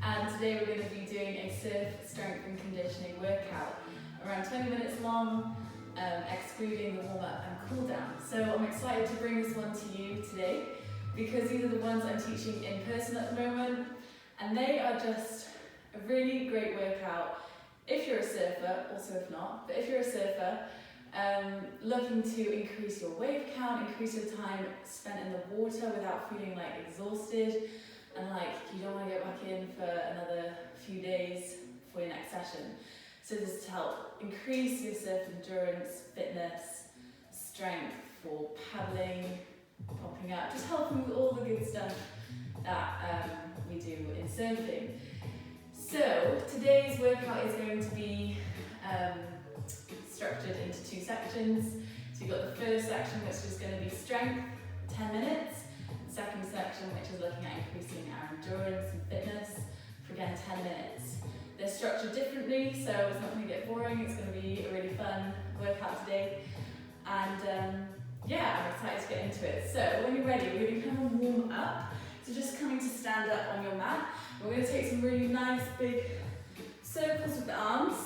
and today we're going to be doing a surf strength and conditioning workout, around 20 minutes long, excluding the warm-up and cool-down. So I'm excited to bring this one to you today because these are the ones I'm teaching in person at the moment, and they are just a really great workout if you're a surfer, also if not, but if you're a surfer, looking to increase your wave count, increase your time spent in the water without feeling like exhausted and like you don't want to go back in for another few days for your next session. So this is to help increase your surf endurance, fitness, strength for paddling, popping up, just helping with all the good stuff that we do in surfing. So today's workout is going to be structured into two sections. So you've got the first section, which is going to be strength, 10 minutes. The second section, which is looking at increasing our endurance and fitness for again 10 minutes. They're structured differently, so it's not going to get boring. It's going to be a really fun workout today. And yeah, I'm excited to get into it. So when you're ready, we're going to kind of warm up. So just coming to stand up on your mat. We're going to take some really nice big circles with the arms,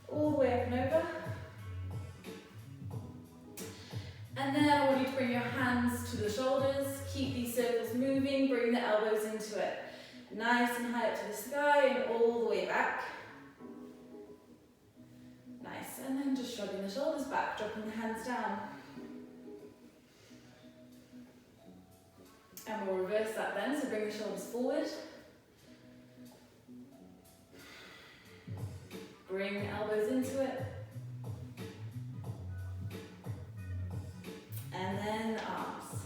all the way up and over. And then I want you to bring your hands to the shoulders, keep these circles moving, bring the elbows into it. Nice and high up to the sky and all the way back. Nice, and then just shrugging the shoulders back, dropping the hands down. And we'll reverse that then, so bring the shoulders forward. Bring the elbows into it. And then arms.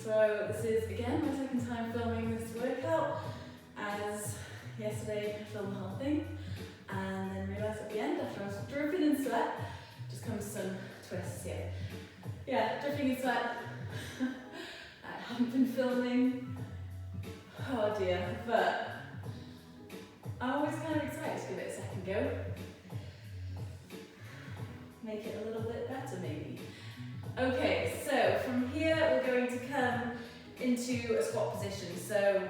So this is again my second time filming this workout, as yesterday I filmed the whole thing and then realised at the end, after I was dripping in sweat, just come to some twists here. Yeah, dripping in sweat. I haven't been filming, oh dear, but I'm always kind of excited to give it a second go. Make it a little bit better maybe. Okay, so from here we're going to come into a squat position. So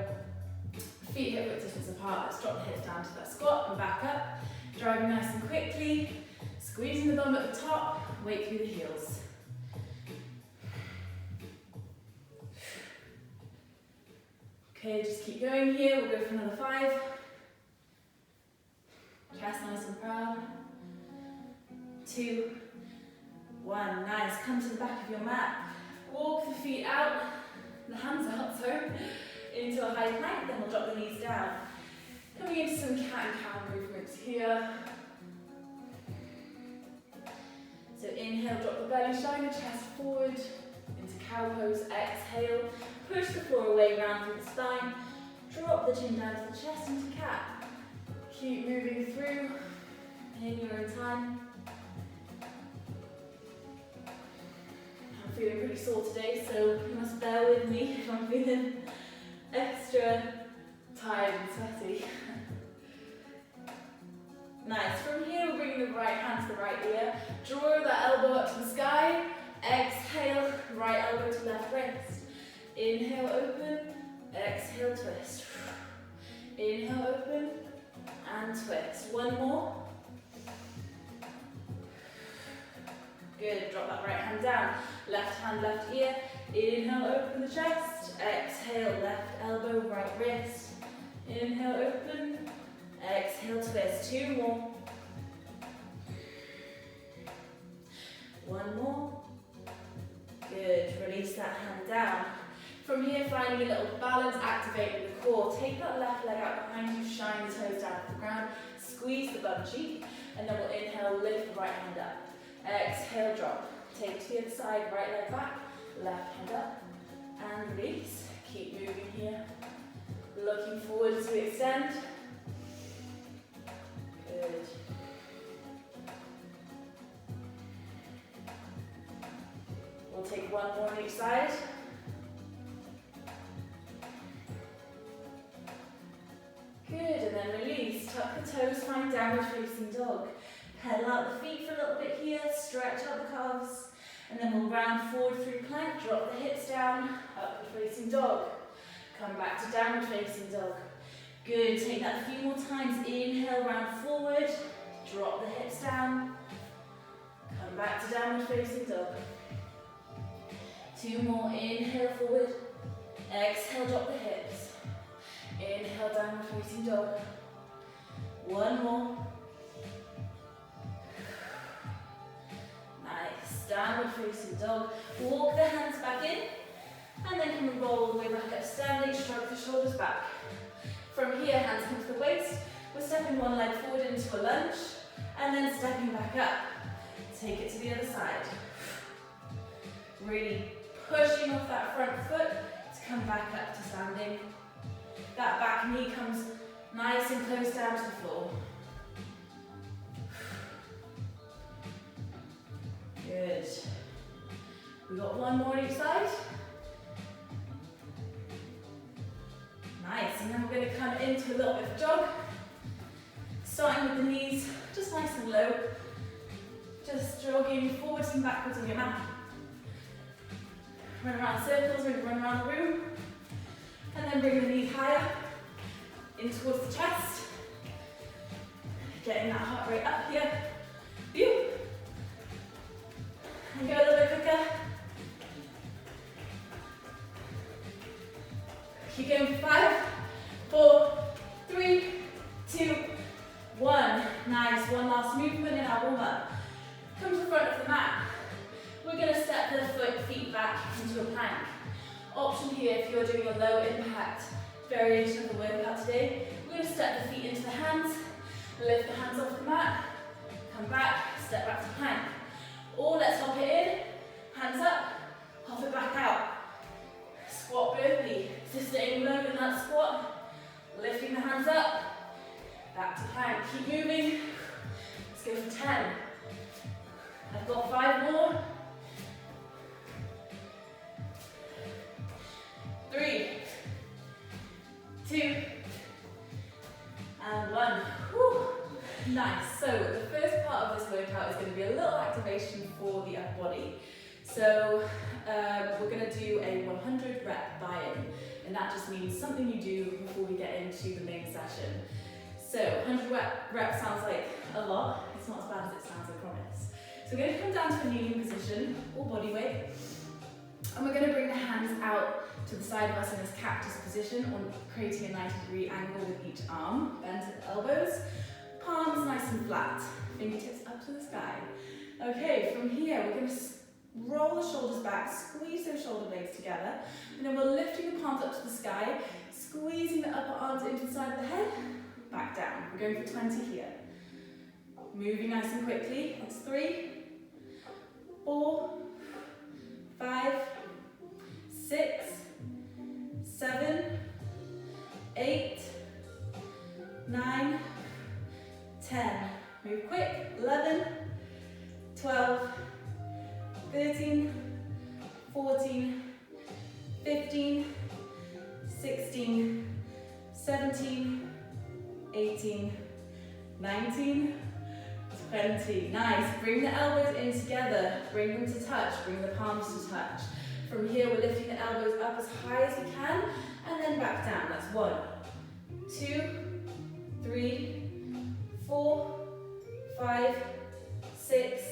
feet hip width distance apart, let's drop the hips down to that squat and back up. Driving nice and quickly, squeezing the bum at the top, weight through the heels. Okay, just keep going here, we'll go for another 5. Chest nice and proud. 2, 1, nice, come to the back of your mat. Walk the feet out, the hands out, sorry, into a high plank, then we'll drop the knees down. Coming into some cat and cow movements here. So inhale, drop the belly, shine the chest forward, into cow pose, exhale, push the floor away, round through the spine, drop the chin down to the chest into cat. Keep moving through in your own time. I'm feeling pretty sore today, so you must bear with me if I'm feeling extra tired and sweaty. Nice. From here, we're bringing the right hand to the right ear. Draw that elbow up to the sky. Exhale, right elbow to left wrist. Inhale, open. Exhale, twist. Inhale, open. And twist. One more. Good. Drop that right hand down. Left hand, left ear. Inhale, open the chest. Exhale, left elbow, right wrist. Inhale, open. Exhale, twist. 2 more. 1 more. Good. Release that hand down. From here, finding a little balance, activating the core. Take that left leg out behind you, shine the toes down to the ground, squeeze the bum cheek, and then we'll inhale, lift the right hand up. Exhale, drop. Take it to the other side, right leg back, left hand up, and release. Keep moving here. Looking forward as we extend. Good. We'll take 1 more on each side. Good, and then release. Tuck the toes, find downward facing dog. Pedal out the feet for a little bit here, stretch out the calves, and then we'll round forward through plank, drop the hips down, upward facing dog. Come back to downward facing dog. Good, take that a few more times. Inhale, round forward. Drop the hips down. Come back to downward facing dog. 2 more, inhale forward. Exhale, drop the hips. Inhale, downward facing dog. 1 more. Nice, downward facing dog. Walk the hands back in. And then come and roll all the way back up standing, shrug the shoulders back. From here, hands come to the waist. We're stepping one leg forward into a lunge, and then stepping back up. Take it to the other side. Really pushing off that front foot to come back up to standing. That back knee comes nice and close down to the floor. Good. We've got 1 more on each side. Nice, and then we're going to come into a little bit of jog. Starting with the knees just nice and low. Just jogging forwards and backwards on your mat. Run around circles, maybe run around the room. And then bring the knees higher, in towards the chest. Getting that heart rate up here. Phew. And go a little bit quicker. Keep going for 5, 4, 3, 2, 1. Nice, one last movement in our warm up. Come to the front of the mat. We're going to step the feet back into a plank. Option here if you're doing a low impact variation of the workout today. We're going to step the feet into the hands, lift the hands off the mat, come back, step back to plank. Or let's hop it in, hands up, hop it back out. Squat burpee, so staying low in that squat, lifting the hands up, back to plank, keep moving. Let's go for 10. I've got 5 more. 3, 2, and 1. Whew. Nice. So the first part of this workout is going to be a little activation for the upper body. So we're going to do a 100 rep buy-in, and that just means something you do before we get into the main session. So 100 reps sounds like a lot. It's not as bad as it sounds, I promise. So we're going to come down to a kneeling position, or body weight, and we're going to bring the hands out to the side of us in this cactus position, on creating a 90-degree angle with each arm, bent at the elbows, palms nice and flat, fingertips up to the sky. Okay, from here we're going to roll the shoulders back, squeeze those shoulder blades together, and then we're lifting the palms up to the sky, squeezing the upper arms into the side of the head, back down. We're going for 20 here. Moving nice and quickly. That's 3, 4, 5, 6, 7, 8, 9, 10. Move quick. 11, 12, 13, 14, 15, 16, 17, 18, 19, 20. Nice. Bring the elbows in together. Bring them to touch. Bring the palms to touch. From here, we're lifting the elbows up as high as we can, and then back down. That's 1, 2, 3, 4, 5, 6,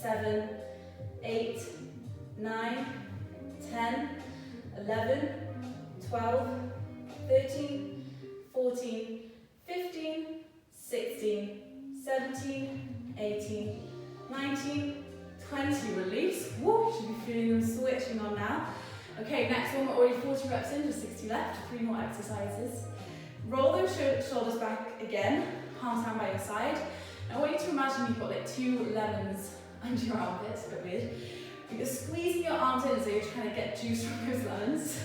7, 8, 9, 10, 11, 12, 13, 14, 15, 16, 17, 18, 19, 20. Release. Woo, should be feeling them switching on now. Okay, next one, we're already 40 reps in, just 60 left, 3 more exercises. Roll those shoulders back again, palms down by your side. I want you to imagine you've got like 2 lemons under your armpits, a bit weird. But you're squeezing your arms in so you're trying to get juice from those lemons.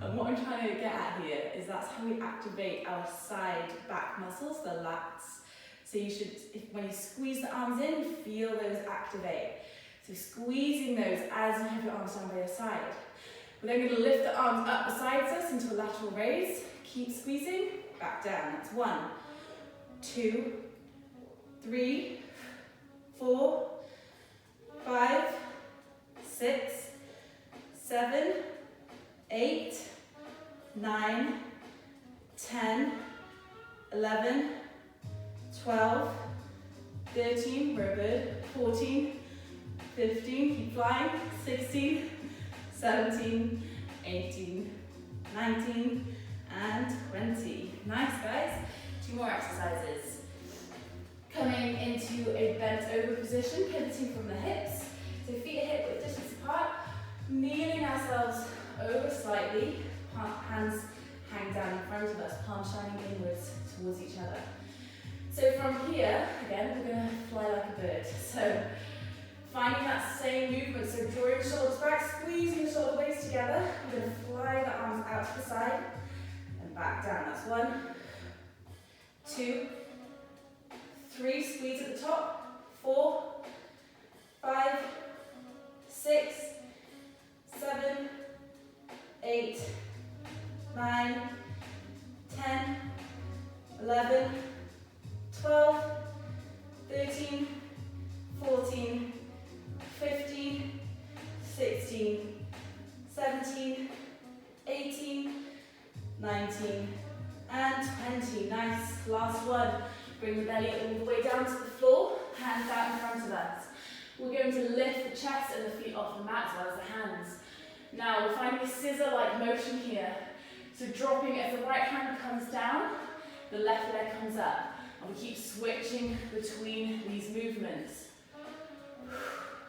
And what I'm trying to get at here is that's how we activate our side back muscles, the lats. So you should, when you squeeze the arms in, feel those activate. So squeezing those as you have your arms down by your side. We're then going to lift the arms up beside us into a lateral raise. Keep squeezing, back down. That's 1, 2, 3, 4, 5, 6, 7, 8, 9, 10, 11, 12, 13, we're good, 14, 15, keep flying, 16, 17, 18, 19, and 20. Nice, guys. 2 more exercises. Coming into a bent over position, pivoting from the hips. So feet are hip width distance apart, kneeling ourselves over slightly, hands hang down in front of us, palms shining inwards towards each other. So from here, again, we're going to fly like a bird. So finding that same movement, so drawing the shoulders back, squeezing the shoulder blades together. We're going to fly the arms out to the side and back down. That's 1, 2, 3, squeeze at the top, 4, 5, 6, 7, 8, 9, 10, 11, 12, 13, 14, 15, 16, 17, 18, 19, and 20. Nice. Last one. Bring the belly all the way down to the floor, hands out in front of us. We're going to lift the chest and the feet off the mat as well as the hands. Now we're finding a scissor-like motion here. So dropping as the right hand comes down, the left leg comes up. And we keep switching between these movements.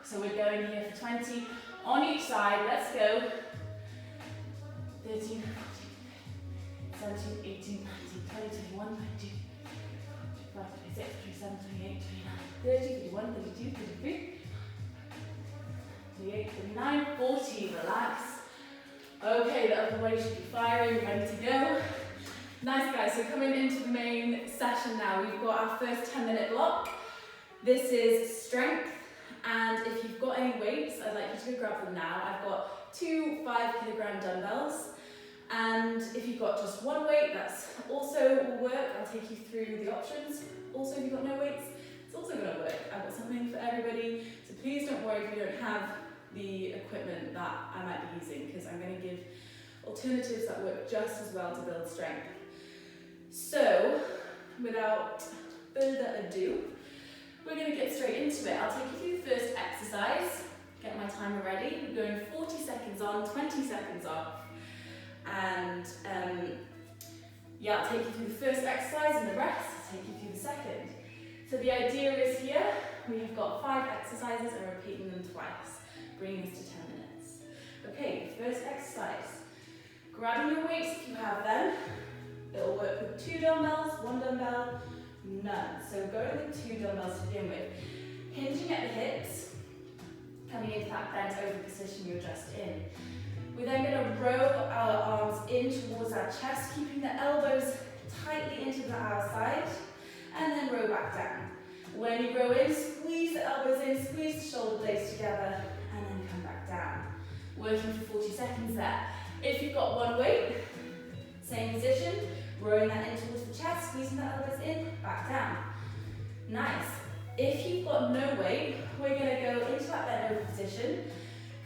So we're going here for 20 on each side. Let's go. 13, 14, 17, 18, 19, 20, 21, 22, 25, 26, 27, 28, 29, 30, 31, 32, 33, 38, 39, 40. Relax. Okay, the upper body should be firing, ready to go. Nice, guys. So coming into the main session now, we've got our first 10-minute block. This is strength, and if you've got any weights, I'd like you to go grab them now. I've got 2 5-kilogram dumbbells, and if you've got just one weight, that's also will work. I'll take you through the options. Also, if you've got no weights, it's also going to work. I've got something for everybody, so please don't worry if you don't have the equipment that I might be using, because I'm going to give alternatives that work just as well to build strength. So, without further ado, we're going to get straight into it. I'll take you through the first exercise, get my timer ready. We're going 40 seconds on, 20 seconds off. And yeah, I'll take you through the first exercise and the rest, I'll take you through the second. So the idea is here, we have got 5 exercises and we're repeating them twice, bringing us to 10 minutes. Okay, first exercise. Grabbing your weights if you have them. It'll work with 2 dumbbells, 1 dumbbell, none. So going with 2 dumbbells to begin with. Hinging at the hips, coming into that bent over position you were just in. We're then going to row our arms in towards our chest, keeping the elbows tightly into our side, and then row back down. When you row in, squeeze the elbows in, squeeze the shoulder blades together, and then come back down. Working for 40 seconds there. If you've got one weight, same position, rowing that in towards the chest, squeezing the elbows in, back down. Nice. If you've got no weight, we're going to go into that bent over position,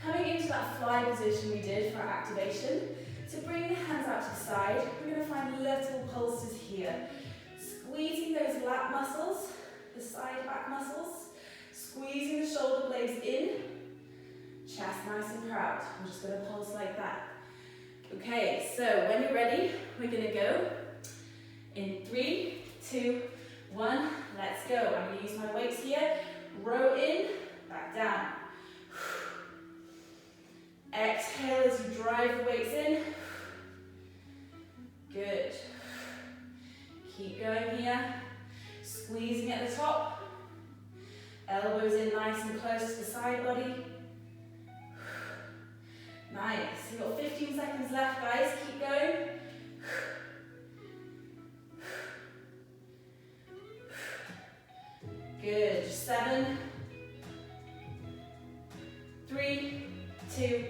coming into that fly position we did for our activation. So bring the hands out to the side. We're going to find little pulses here. Squeezing those lat muscles, the side back muscles, squeezing the shoulder blades in, chest nice and proud. I'm just going to pulse like that. Okay, so when you're ready, we're going to go in 3, 2, 1, let's go. I'm going to use my weights here. Row in, back down. Exhale as you drive the weights in. Good. Keep going here. Squeezing at the top. Elbows in nice and close to the side body. Nice. You've got 15 seconds left, guys. Keep going. Good. 7, 3, 2,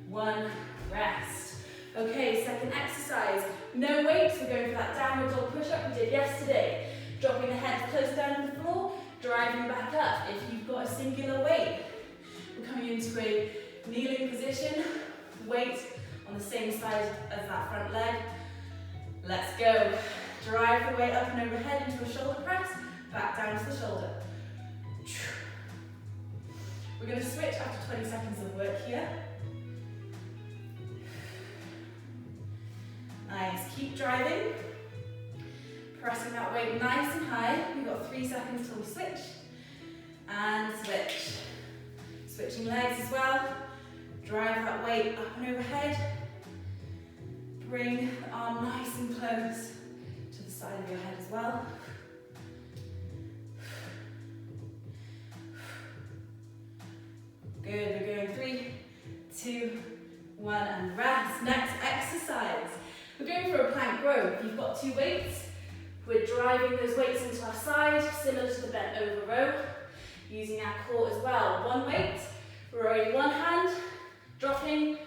1, rest. Okay, second exercise. No weights, we're going for that downward dog push-up we did yesterday. Dropping the head close down to the floor, driving back up. If you've got a singular weight, we're coming into a kneeling position, weight on the same side as that front leg. Let's go. Drive the weight up and overhead into a shoulder press, back down to the shoulder. We're going to switch after 20 seconds of work here. Nice, keep driving. Pressing that weight nice and high. We've got 3 seconds till we switch. And switch. Switching legs as well. Drive that weight up and overhead. Bring the arm nice and close to the side of your head as well. Good, we're going 3, 2, 1, and rest. Next exercise. We're going for a plank row. You've got 2 weights. We're driving those weights into our side, similar to the bent over row, using our core as well. 1 weight, rowing 1 hand, dropping,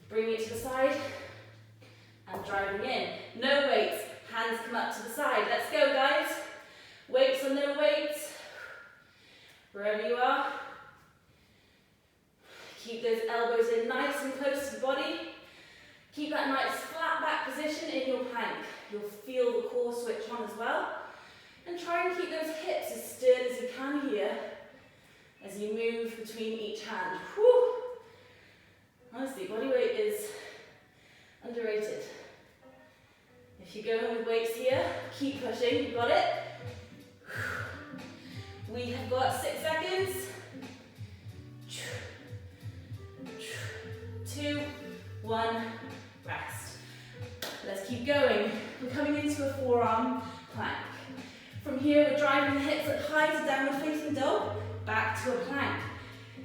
bringing it to the side, and driving in. No weights, hands come up to the side. Let's go, guys. Weights or no weights, wherever you are. Keep those elbows in nice and close to the body. Keep that nice flat back position in your plank. You'll feel the core switch on as well. And try and keep those hips as stern as you can here as you move between each hand. Whew. Honestly, body weight is underrated. If you're going with weights here, keep pushing, you've got it. We have got 6 seconds. 2, 1, rest. Let's keep going. We're coming into a forearm plank. From here, we're driving the hips up high to downward facing dog, back to a plank.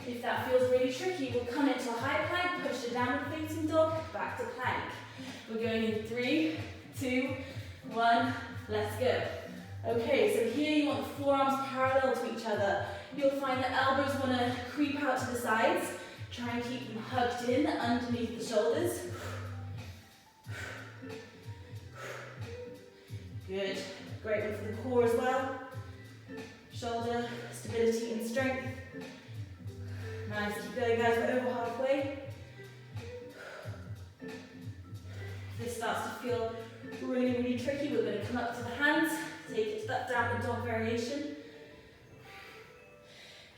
If that feels really tricky, we'll come into a high plank, push to downward facing dog, back to plank. We're going in 3, 2, 1, let's go. Okay, so here you want the forearms parallel to each other. You'll find that elbows want to creep out to the sides. Try and keep them hugged in underneath the shoulders. Good. Great one for the core as well. Shoulder stability and strength. Nice. Keep going, guys. We're over halfway. If this starts to feel really, really tricky, we're going to come up to the hands. Take it to that downward dog variation.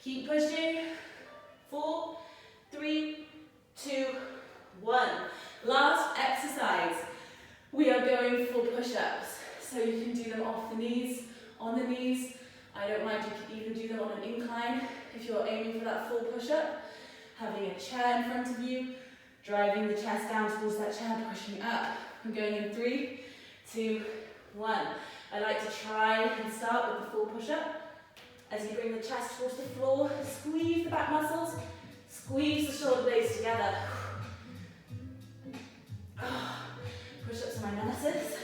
Keep pushing. 4, 3, 2, 1. Last exercise. We are going for push-ups. So you can do them off the knees, on the knees. I don't mind, you can even do them on an incline if you're aiming for that full push-up. Having a chair in front of you, driving the chest down towards that chair, pushing up. We're going in 3, 2, 1. I like to try and start with the full push-up. As you bring the chest towards the floor, squeeze the back muscles, squeeze the shoulder blades together. Push-ups are my nemesis.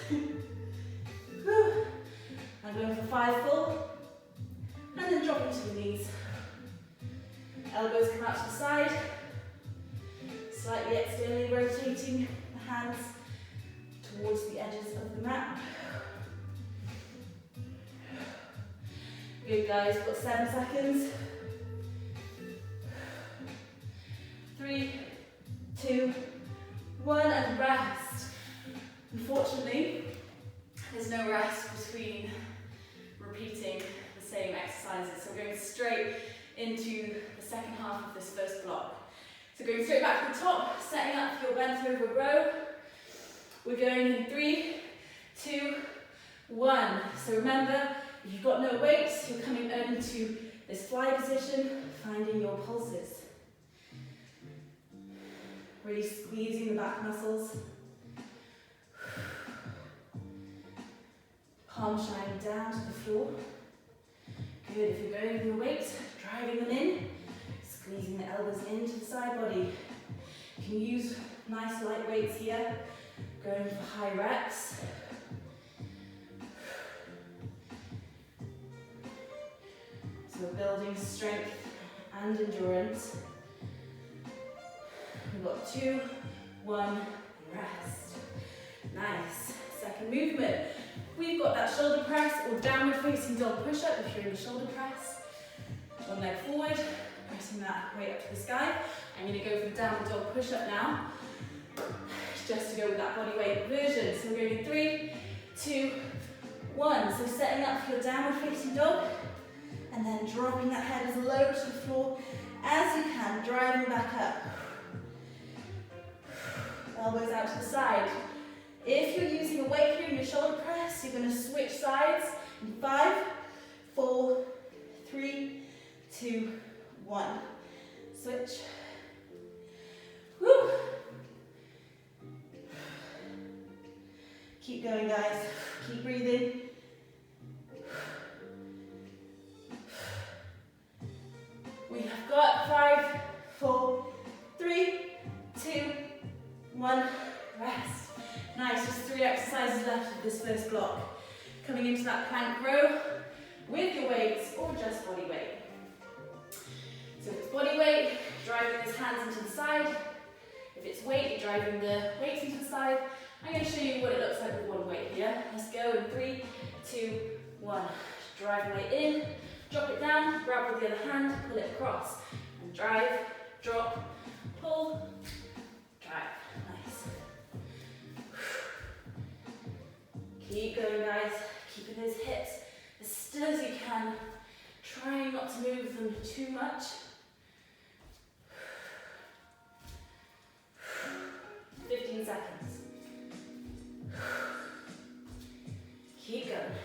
I'm going for 5 full, and then drop into the knees. Elbows come out to the side, slightly externally rotating the hands towards the edges of the mat. Good, guys, we've got 7 seconds. 3, 2, 1, and rest. Unfortunately, there's no rest between repeating the same exercises. So we're going straight into the second half of this first block. So going straight back to the top, setting up your bent over row. We're going in 3, 2, 1. So remember, if you've got no weights, you're coming into this fly position, finding your pulses. Really squeezing the back muscles. Palms shining down to the floor. Good, if you're going with your weights, driving them in, squeezing the elbows into the side body. You can use nice light weights here, going for high reps. So we're building strength and endurance. We've got 2, 1, rest. Nice. Second movement. We've got that shoulder press or downward facing dog push-up if you're in the shoulder press. One leg forward, pressing that weight up to the sky. I'm going to go for the downward dog push-up now. just to go with that body weight version. So we're going in 3, 2, 1. So setting up for your downward facing dog, and then dropping that head as low to the floor as you can, driving back up. Elbows out to the side. If you're using a weight here in your shoulder press, you're going to switch sides in 5, 4, 3, 2, 1. Switch. Woo. Keep going, guys. Keep breathing. We have got 5, 4, 3, 2, 1. Rest. Nice, just 3 exercises left of this first block. Coming into that plank row with your weights or just body weight. So if it's body weight, driving those hands into the side. If it's weight, you're driving the weights into the side. I'm going to show you what it looks like with one weight here. Let's go in 3, 2, 1. Drive weight in, drop it down, grab with the other hand, pull it across. And drive, drop, pull, drive. Nice. Keep going, guys. Keeping those hips as still as you can. Trying not to move them too much. 15 seconds. Keep going.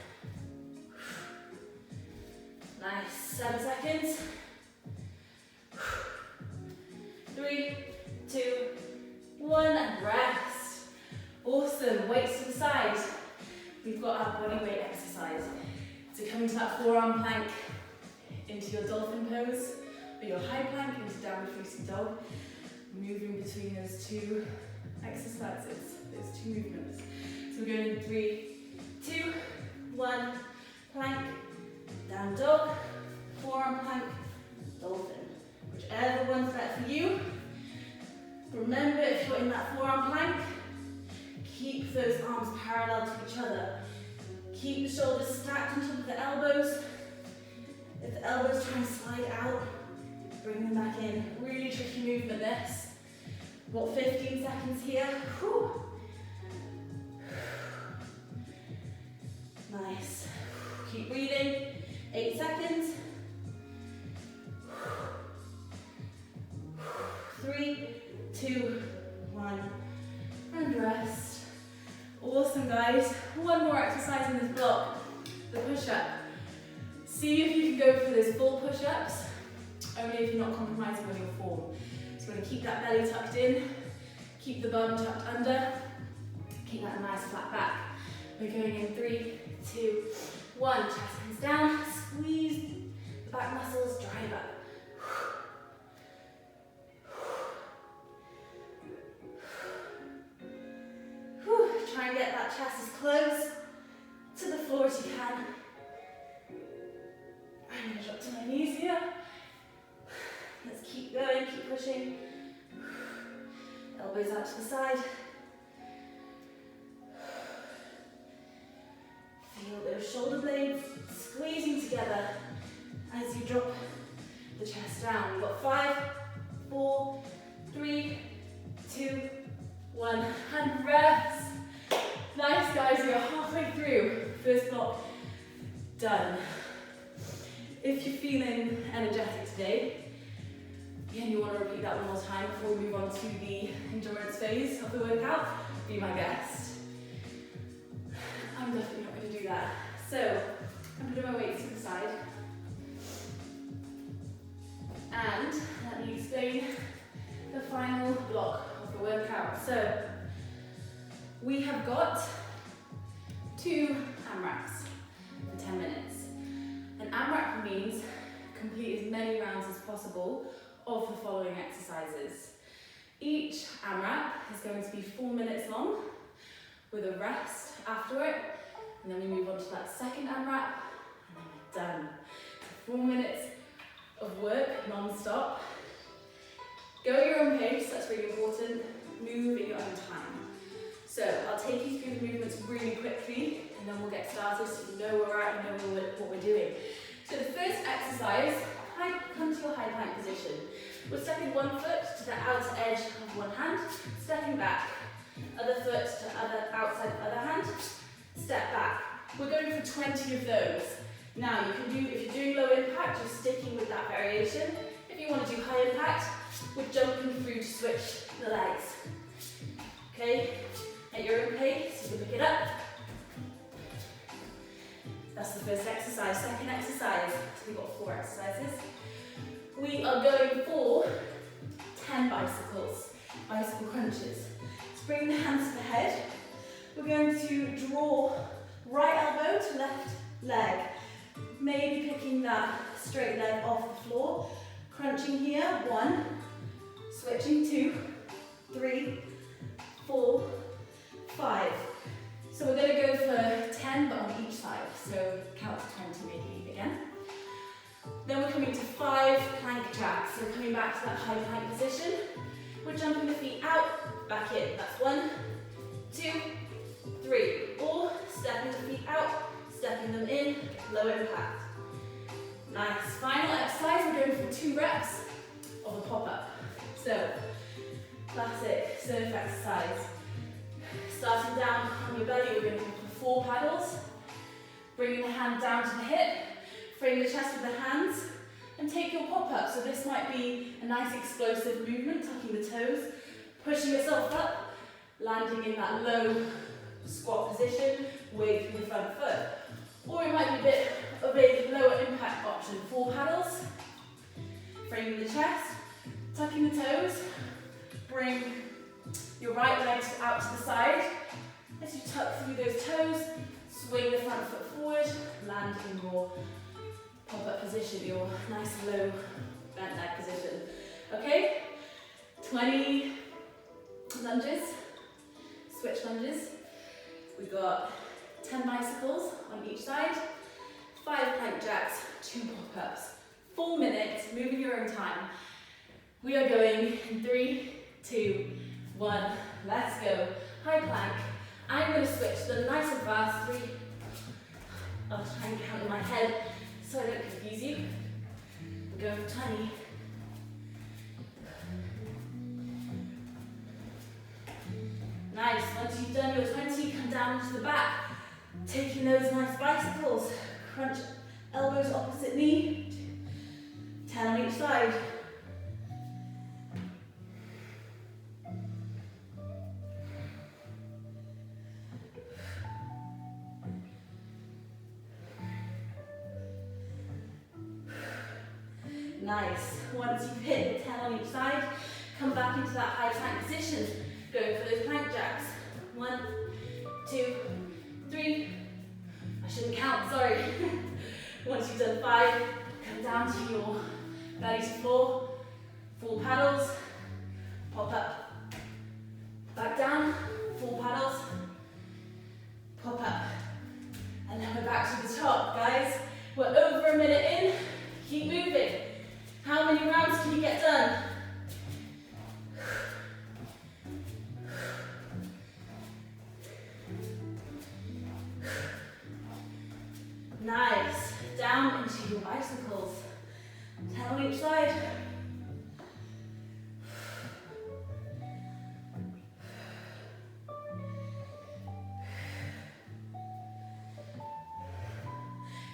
Nice. 7 seconds. 3, 2, 1, and rest. Awesome. Weights to the side. We've got our body weight exercise. So come to that forearm plank into your dolphin pose, or your high plank into downward facing dog. Moving between those two exercises, those two movements. So we're going in 3, 2, 1, plank, down dog, forearm plank, dolphin. Whichever one's better for you. Remember, if you're in that forearm plank, keep those arms parallel to each other. Keep the shoulders stacked on top of the elbows. If the elbows try and slide out, bring them back in. Really tricky movement this. What, 15 seconds here? Whew. Nice. Keep breathing. 8 seconds. 3, 2, 1. And rest. Awesome, guys. One more exercise in this block. The push-up. See if you can go for those full push-ups, only if you're not compromising on your form. So we're going to keep that belly tucked in, keep the bum tucked under, keep that nice flat back. We're going in 3, 2, 1. Chest comes down, squeeze the back muscles, drive up. Whew. Try and get that chest as close to the floor as you can. I'm going to drop to my knees here. Let's keep going, keep pushing. Elbows out to the side. Feel those shoulder blades squeezing together as you drop the chest down. We've got 5, 4, 3, 2, 1, and rest. Nice, guys, we are halfway through. First block done. If you're feeling energetic today, and you want to repeat that one more time before we move on to the endurance phase of the workout, be my guest. I'm definitely not going to do that. So, I'm putting my weights to the side. And let me explain the final block of the workout. So, we have got 2 AMRAPs for 10 minutes. An AMRAP means complete as many rounds as possible of the following exercises. Each AMRAP is going to be 4 minutes long with a rest after it, and then we move on to that second AMRAP, and then we're done. So 4 minutes of work non-stop. Go at your own pace, that's really important. Move at your own time. So I'll take you through the movements really quickly, and then we'll get started so you know where we're at and know what we're doing. So the first exercise, come to your high plank position. We're stepping one foot to the outer edge of one hand, stepping back. Other foot to other outside of other hand, step back. We're going for 20 of those. Now you can do, if you're doing low impact, you're sticking with that variation. If you want to do high impact, we're jumping through to switch the legs. Okay, at your own pace, you can pick it up. That's the first exercise. Second exercise, so we've got 4 exercises. We are going for 10 bicycle crunches. So bring the hands to the head. We're going to draw right elbow to left leg. Maybe picking that straight leg off the floor. Crunching here, 1, switching 2, 3, 4, 5. So we're going to go for 10 but on each side. So count to 20 maybe again. Then we're coming to 5 plank jacks. So coming back to that high plank position. We're jumping the feet out, back in. That's 1, 2, 3. Or stepping the feet out, stepping them in, low impact. Nice. Final exercise, we're going for 2 reps of a pop-up. So, classic surf exercise. Starting down on your belly, we're going to go for 4 paddles. Bringing the hand down to the hip, frame the chest with the hands, and take your pop-up. So this might be a nice explosive movement, tucking the toes, pushing yourself up, landing in that low squat position, weight through the front foot. Or it might be a bit of a lower impact option. 4 paddles, framing the chest, tucking the toes, bring your right leg out to the side. As you tuck through those toes, swing the front foot forward, land in your pop-up position, your nice low bent leg position. Okay, 20 lunges, switch lunges. We've got 10 bicycles on each side, 5 plank jacks, 2 pop-ups. 4 minutes, moving your own time. We are going in 3, 2, 1. Let's go. High plank. I'm going to switch to the nice and fast 3. I'll try and count in my head so I don't confuse you. We're going for 20. Nice. Once you've done your 20, come down to the back. Taking those nice bicycles. Crunch elbows opposite knee. 10 on each side. Nice. Once you've hit the 10 on each side, come back into that high plank position. Going for those plank jacks. 1, 2, 3. I shouldn't count, sorry. Once you've done 5, come down to your belly to floor. 4 paddles. Pop up. Back down. 4 paddles. Pop up. And then we're back to the top, guys. We're over a minute in. Keep moving. How many rounds can you get done? Nice. Down into your bicycles. 10 on each side.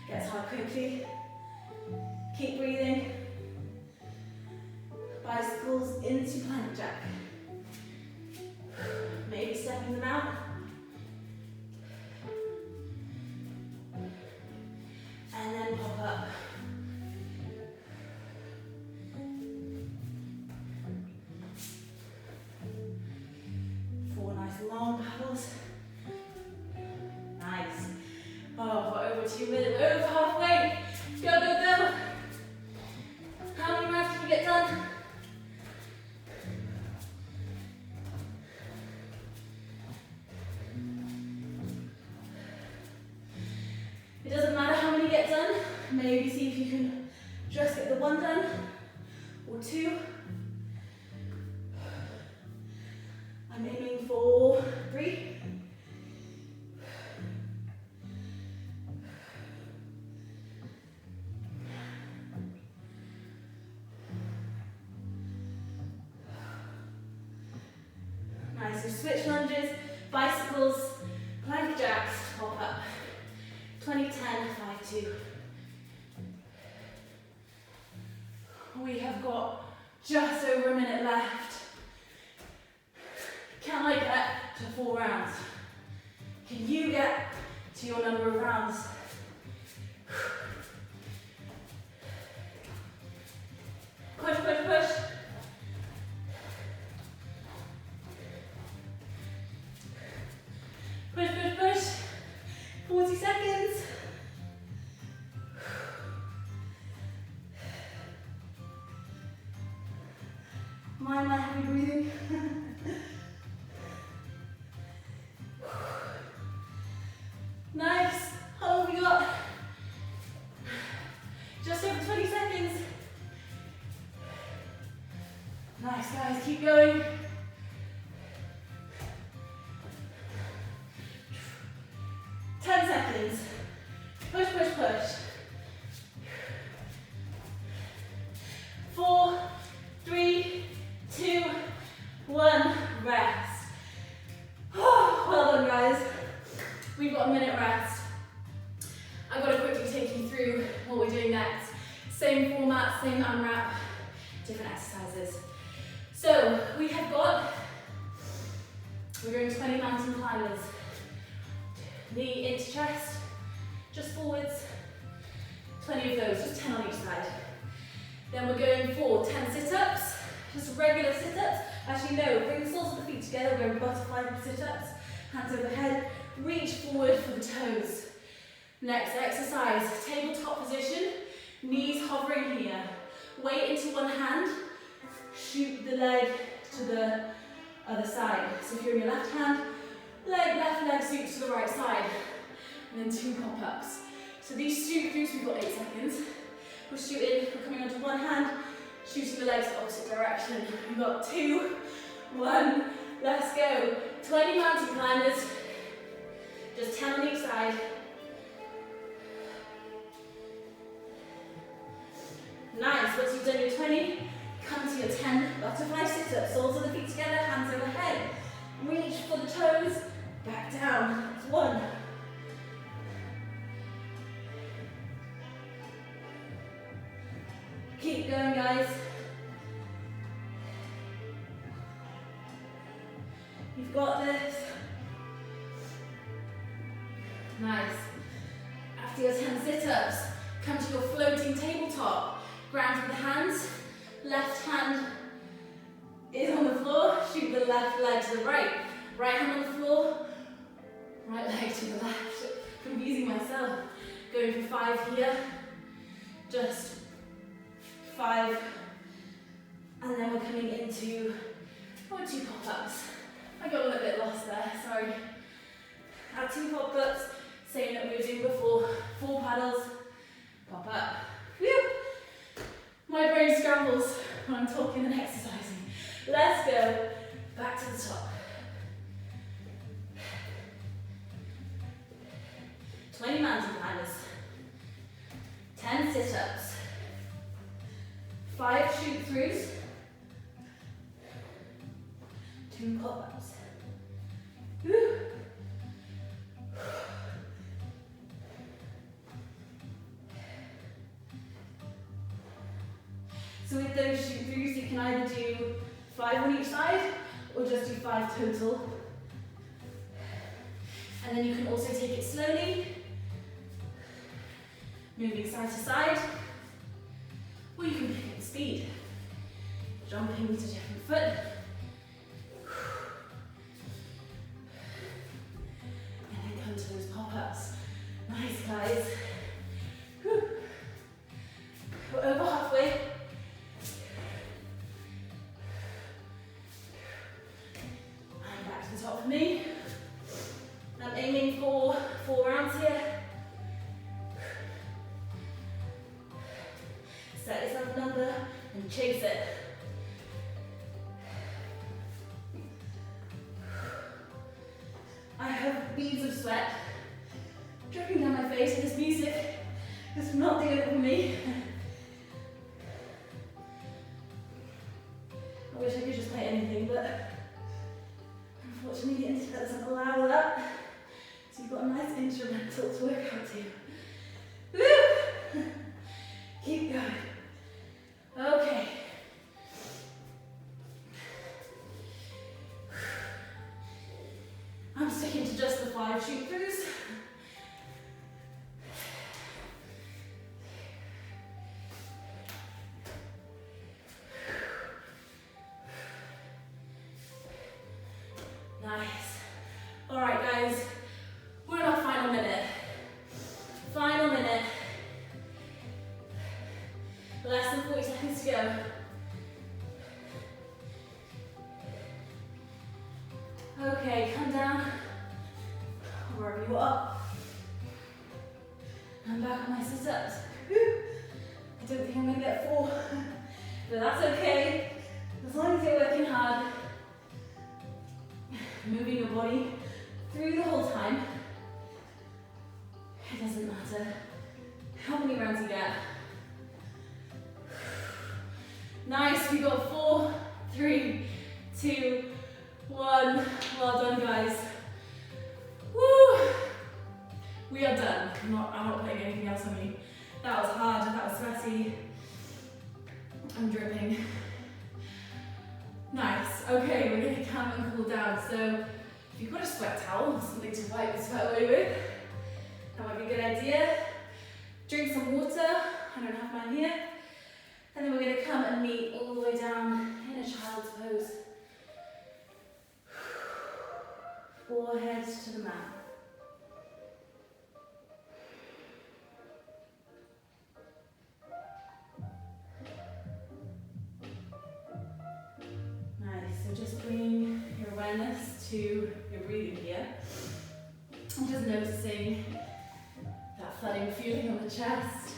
Get hard quickly. Keep breathing. Bicycles into plank jack. Maybe stepping them out. And then pop up. Four nice long paddles. Nice. Oh, we're over 2 minutes, we're over halfway. Go, go, go. How many rounds can you get done? It doesn't matter how many get done. Maybe see if you can just get the 1 done or 2. I'm aiming for 3. So switch lunges, bicycles, plank jacks, pop up. 20, 10, 5, 2. We have got just over a minute left. Can I get to 4 rounds? Can you get to your number of rounds? Push, push, push. Push, push, push. 40 seconds. Mind my heavy breathing. Nice. How long have we got? Just over 20 seconds. Nice, guys. Keep going. 10 seconds. Push, push, push. 4, 3, 2, 1. Rest. Well done, guys. We've got a minute rest. I've got to quickly take you through what we're doing next. Same format, same AMRAP, different exercises. So we have got, we're doing 20 mountain climbers. Knee into chest, just forwards. 20 of those, just 10 on each side. Then we're going for 10 sit-ups, just regular sit-ups. Actually no, bring the soles of the feet together, we're going butterfly sit-ups, hands overhead, reach forward for the toes. Next exercise, tabletop position, knees hovering here. Weight into one hand, shoot the leg to the other side. So if you're in your left hand, left leg shoots to the right side. And then 2 pop-ups. So these shoot throughs, we've got 8 seconds. We're shooting, we're coming onto one hand, shooting the legs the opposite direction. We've got 2, 1, let's go. 20 mountain climbers, just 10 on each side. Nice, once you've done your 20, come to your 10 butterfly sit-ups. Soles of the feet together, hands overhead. Reach for the toes, back down. It's 1. Keep going, guys. You've got this. Nice. After your 10 sit-ups, come to your floating tabletop. Ground with the hands. Left hand is on the floor. Shoot the left leg to the right. Right hand on the floor. Right leg to the left. Confusing myself. Going for 5 here. Just 5. And then we're coming into 2 pop-ups. I got a little bit lost there, sorry. Our 2 pop-ups, same that we were doing before. 4 paddles, pop up. Whew. My brain scrambles when I'm talking and exercising. Let's go back to the top. 20 mountain climbers. 10 sit-ups. 5 shoot-throughs. 2 pop-ups. Whew. So with those shoot-throughs, you can either do 5 on each side, or just do 5 total. And then you can also take it slowly, moving side to side, or you can pick up the speed, jumping to different foot. And then come to those pop-ups. Nice, guys. Whew. We're over halfway. Top for me. I'm aiming for 4 rounds here. Set yourself a number and chase it. I have beads of sweat dripping down my face, and this music is not doing it for me. I wish I could just play anything, but Unfortunately, the internet doesn't allow that. So you've got a nice instrumental to work out to. Woo! Keep going. Okay. I'm sticking to just the 5 shoot-throughs. Nice. All right, guys. We're in our final minute. Final minute. Less than 40 seconds to go. Okay, come down, wherever you are. I'm back on my sit-ups. I don't think I'm gonna get 4, but that's okay. As long as you're working hard, moving your body through the whole time. It doesn't matter how many rounds you get. Nice, we got 4, 3, 2, 1. Well done, guys. Woo! We are done. I'm not putting anything else on you. That was hard, that was sweaty. I'm dripping. Nice. Okay, we're gonna come and cool down. So if you've got a sweat towel or something to wipe the sweat away with, that might be a good idea. Drink some water. I don't have mine here. And then we're gonna come and meet all the way down in a child's pose. Forehead to the mat. Nice, so just bring your awareness to your breathing here. I'm just noticing that flooding feeling on the chest,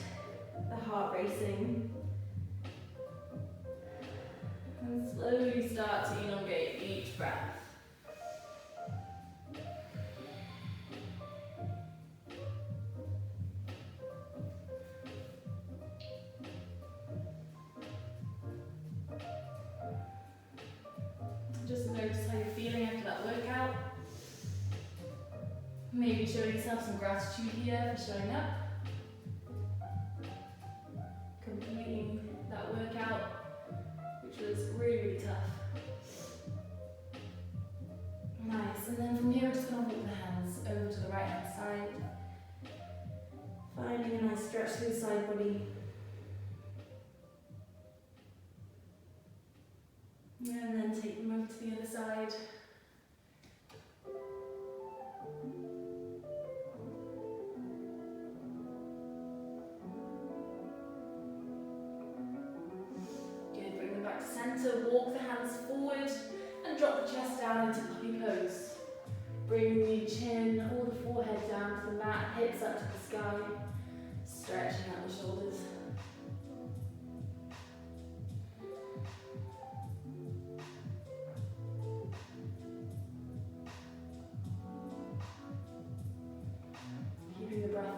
the heart racing. And slowly start to elongate each breath. Just notice how you're feeling after that workout. Maybe showing yourself some gratitude here for showing up. Completing that workout, which was really, really tough. Nice, and then from here we're just going to walk the hands over to the right hand side. Finding a nice stretch through the side body. And then take them over to the other side. Good, bring them back to centre, walk the hands forward and drop the chest down into puppy pose. Bring the chin or the forehead down to the mat, hips up to the sky, stretching out the shoulders.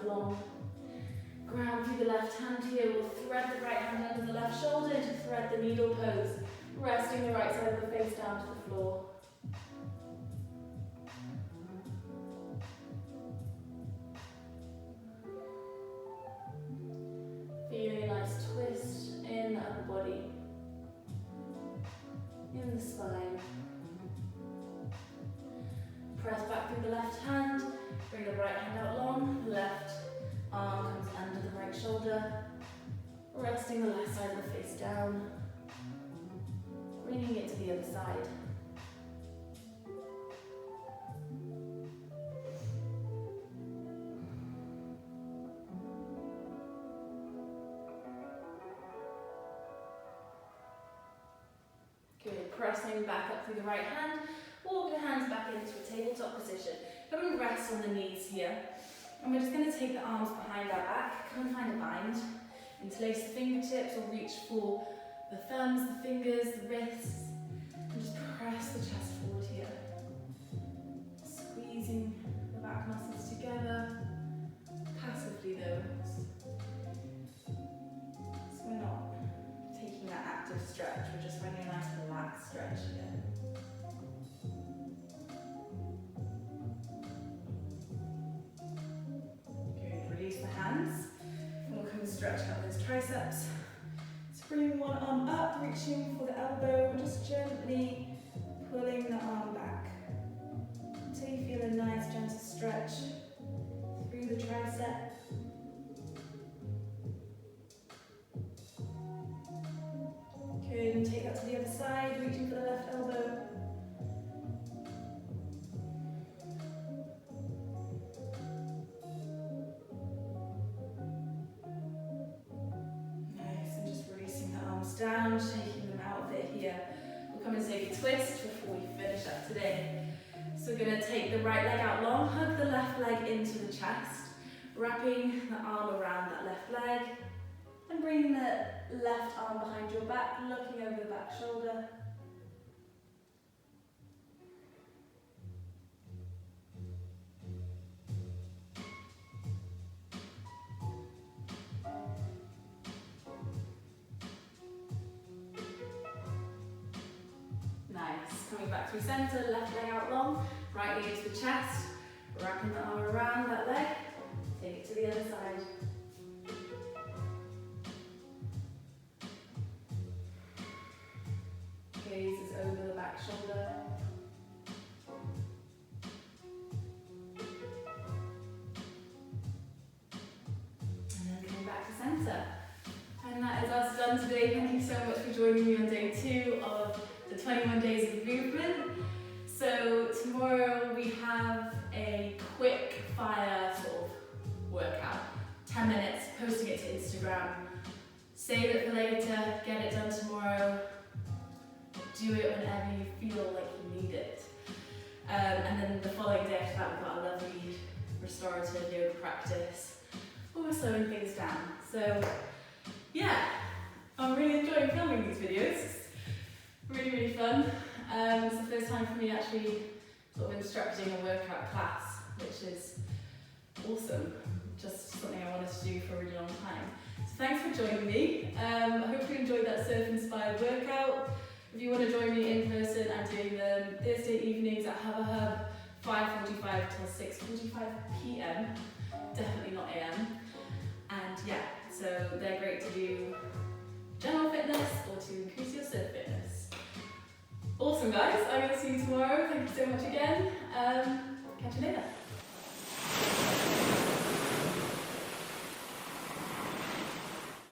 Long. Ground through the left hand here. We'll thread the right hand under the left shoulder to thread the needle pose. Resting the right side of the face down to the floor. Feeling a nice twist in the upper body. In the spine. Press back through the left hand. Bring the right hand out long, left arm comes under the right shoulder, resting the left side of the face down, bringing it to the other side. Good, pressing back up through the right hand, walk the hands back into a tabletop position. Come and rest on the knees here. And we're just going to take the arms behind our back, come and find a bind. Interlace the fingertips or reach for the thumbs, the fingers, the wrists. And just press the chest forward here. Squeezing the back muscles together. Passively though. So we're not taking that active stretch, we're just finding a nice relaxed stretch here. stretching out those triceps. So bringing one arm up, reaching for the elbow, and just gently pulling the arm back until you feel a nice gentle stretch through the tricep. Good, and take that to the other side, reaching for the left elbow. Nice, and just releasing the arms down, shaking them out a bit here. We'll come and take a twist before we finish up today. So we're going to take the right leg out long, hug the left leg into the chest, wrapping the arm around that left leg, and bringing the left arm behind your back, looking over the back shoulder. Nice. Coming back through centre, left leg out long, right knee into the chest, wrapping the arm around that leg, take it to the other side. Gaze is over the back shoulder. And then coming back to centre. And that is us done today. Thank you so much for joining me on day 2 of the 21 days of movement. So tomorrow we have a quick fire sort of workout. 10 minutes, posting it to Instagram. Save it for later, get it done tomorrow. Do it whenever you feel like you need it. And then the following day after that we've got a lovely restorative yoga practice where we're slowing things down. So yeah, I'm really enjoying filming these videos. Really, really fun. It's the first time for me actually sort of instructing a workout class, which is awesome. Just something I wanted to do for a really long time. So thanks for joining me. I hope you enjoyed that surf-inspired workout. If you want to join me in person, I'm doing them Thursday evenings at Hubba Hub, 5:45 till 6:45 PM. Definitely not AM. And yeah, so they're great to do general fitness or to increase your surf fitness. Awesome guys, I'm going to see you tomorrow. Thank you so much again. Catch you later.